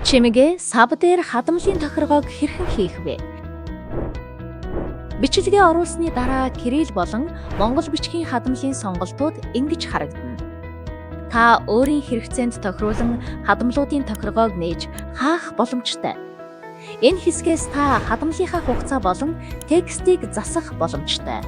Чимэгээ сав дээр хадмлын тохиргоог хэрхэн хийх вэ? Бичлэгээ оруулсны дараа Кирилл болон монгол бичгийн хадмлын сонголтууд ингэж харагдана. Та өөрийн хэрэгцээнд тохируулан хадмлуудын тохиргоог нээж хаах боломжтой. Энэ хэсгээс та хадмлынхаа хугацаа болон текстийг засах боломжтой.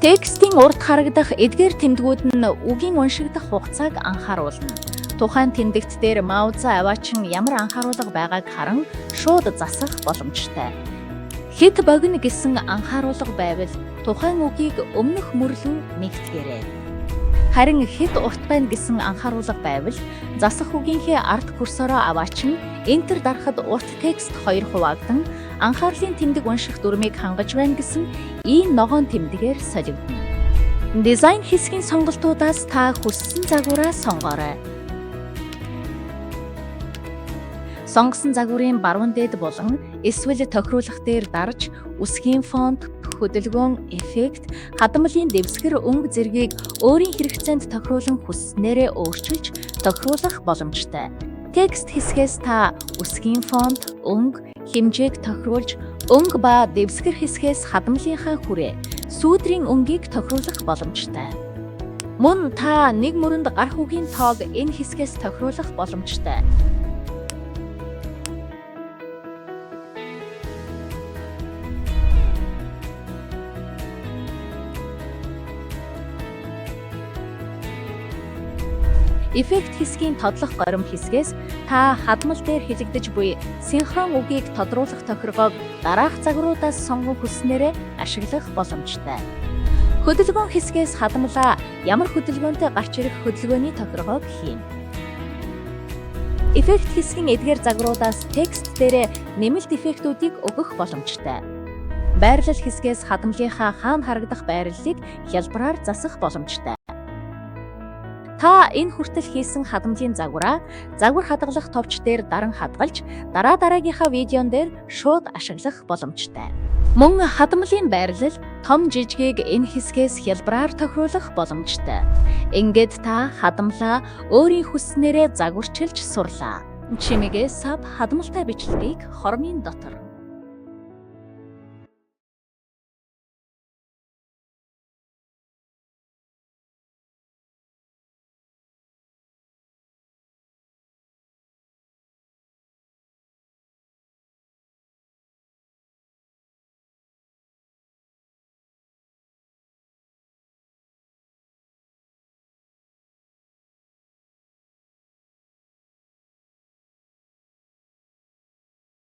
Текстийн урд харагдах эдгээр тэмдгүүд нь үгийн уншигдах хугацааг анхааруулна. Тухайн тэмдэгт дээр мауза аваачин ямар анхааруулга байгааг харан шууд засах боломжтой. Хэд богино гэсэн анхааруулга байвал тухайн үгийг өмнөх мөр рүү нэгтгээрэй. Харин хэд урт байна гэсэн анхааруулга байвал засах үгийнхээ ард курсороо аваачин Enter дарахад урт текст 2 хуваагдан анхаарлын тэмдэг унших дүрмийг хангаж байна гэсэн ийм ногоон тэмдэгээр солигдно. Дизайн хэсгийн сонголтуудаас та хүссэн загвараа сонгоорой. Сонгосон загварын баруун дээд болон эсвэл тохируулах дээр дарж үсгийн фонт, хөдөлгөөн, эффект, хадмлын дэвсгэр өнгө зэргийг өөрийн хэрэгцээнд тохируулан хүсснээрээ өөрчилж тохируулах боломжтой. Текст хэсгээс та үсгийн фонт, өнгө, хэмжээг тохируулж өнгө ба дэвсгэр хэсгээс хадмлынхаа хүрээ, сүүдрийн өнгийг тохируулах боломжтой. Мөн та нэг мөрөнд гарах үгийн тоог энэ хэсгээс тохируулах боломжтой. Эффект хэсгийн тодлох горим хэсгээс та хадмал дээр хэлэгдэж буй синхрон үгийг тодруулах тохиргоог дараах загваруудаас сонгон хүснээрээ ашиглах боломжтой. Хөдөлгөөн хэсгээс хадмалаа ямар хөдөлгөөнтэй гарч ирэх хөдөлгөөний тохиргоог хийн. Эффект хэсгийн эдгээр загваруудаас текст дээрээ нэмэлт эффектүүдийг өгөх боломжтой. Байрлал хэсгээс хадмлынхаа хаана харагдах байрлалыг хялбараар засах боломжтой. Та энэ хүртэл хийсэн хадмлын загвараа загвар хадгалах товч дээр даран хадгалж дараагийнхаа видеон дээр шууд ашиглах боломжтой. Мөн хадмлын байрлал том жижигийг энэ хэсгээс хялбараар тохируулах боломжтой. Ингээд та хадмлаа өөрийн хүснээрээ загварчилж сурлаа. Чимэгээ сав хадмалтай бичлэгийг хормын дотор